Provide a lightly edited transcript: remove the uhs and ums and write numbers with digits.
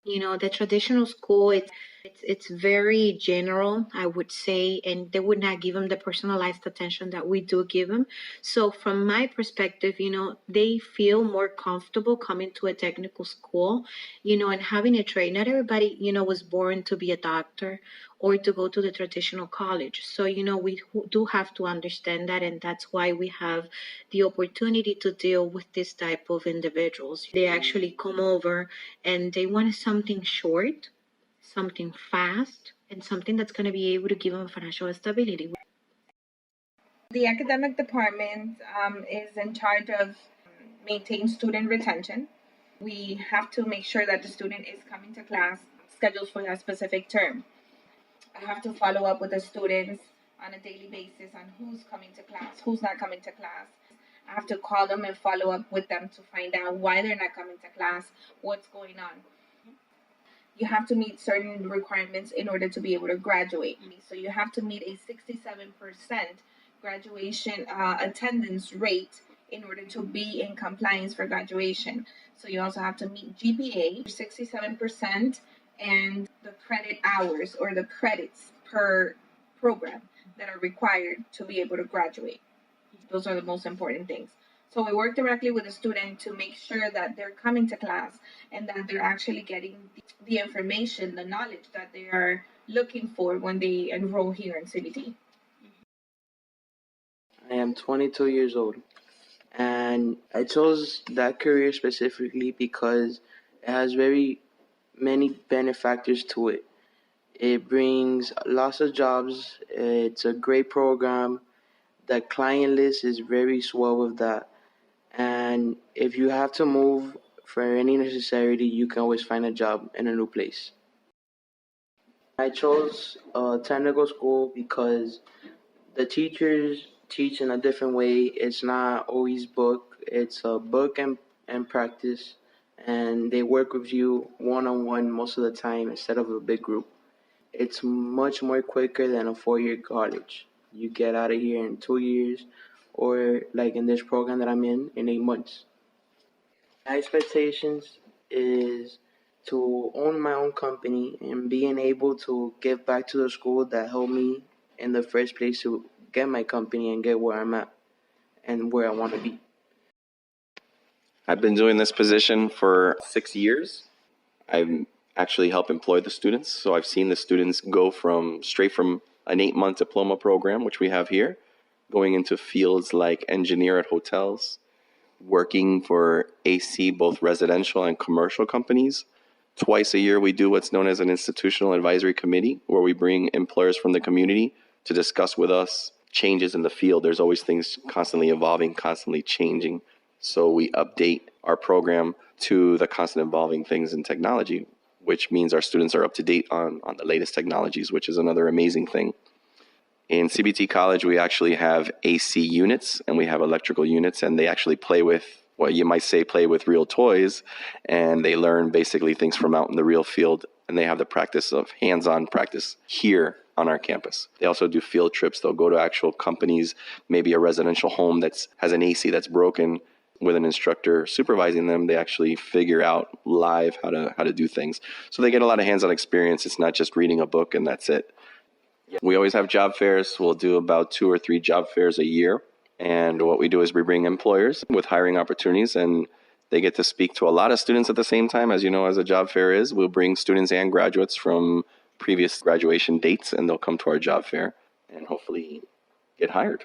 The traditional school, it's very general, I would say, and they would not give them the personalized attention that we do give them. So from my perspective, they feel more comfortable coming to a technical school, and having a trade. Not everybody, was born to be a doctor or to go to the traditional college. So, we do have to understand that, and that's why we have the opportunity to deal with this type of individuals. They actually come over and they want something short, something fast, and something that's going to be able to give them financial stability. The academic department is in charge of maintaining student retention. We have to make sure that the student is coming to class scheduled for that specific term. I have to follow up with the students on a daily basis on who's coming to class, who's not coming to class. I have to call them and follow up with them to find out why they're not coming to class, what's going on. You have to meet certain requirements in order to be able to graduate. So you have to meet a 67% graduation attendance rate in order to be in compliance for graduation. So you also have to meet GPA, 67%, and the credit hours or the credits per program that are required to be able to graduate. Those are the most important things. So we work directly with the student to make sure that they're coming to class and that they're actually getting the information, the knowledge that they are looking for when they enroll here in CBT. I am 22 years old, and I chose that career specifically because it has very many benefactors to it. It brings lots of jobs. It's a great program. The client list is very swell with that. And if you have to move for any necessity, you can always find a job in a new place. I chose a technical school because the teachers teach in a different way. It's not always book. It's a book and practice. And they work with you one-on-one most of the time instead of a big group. It's much more quicker than a 4-year college. You get out of here in 2 years, or like in this program that I'm in 8 months. My expectations is to own my own company and being able to give back to the school that helped me in the first place to get my company and get where I'm at and where I want to be. I've been doing this position for 6 years. I actually help employ the students. So I've seen the students go straight from an 8-month diploma program, which we have here, going into fields like engineer at hotels, working for AC, both residential and commercial companies. Twice a year, we do what's known as an institutional advisory committee, where we bring employers from the community to discuss with us changes in the field. There's always things constantly evolving, constantly changing. So we update our program to the constant evolving things in technology, which means our students are up to date on the latest technologies, which is another amazing thing. In CBT College, we actually have AC units and we have electrical units, and they actually play with, what you might say, play with real toys, and they learn basically things from out in the real field, and they have the practice of hands-on practice here on our campus. They also do field trips. They'll go to actual companies, maybe a residential home that has an AC that's broken. With an instructor supervising them, they actually figure out live how to do things. So they get a lot of hands-on experience. It's not just reading a book and that's it. We always have job fairs. We'll do about 2 or 3 job fairs a year. And what we do is we bring employers with hiring opportunities, and they get to speak to a lot of students at the same time. As you know, as a job fair is, we'll bring students and graduates from previous graduation dates, and they'll come to our job fair and hopefully get hired.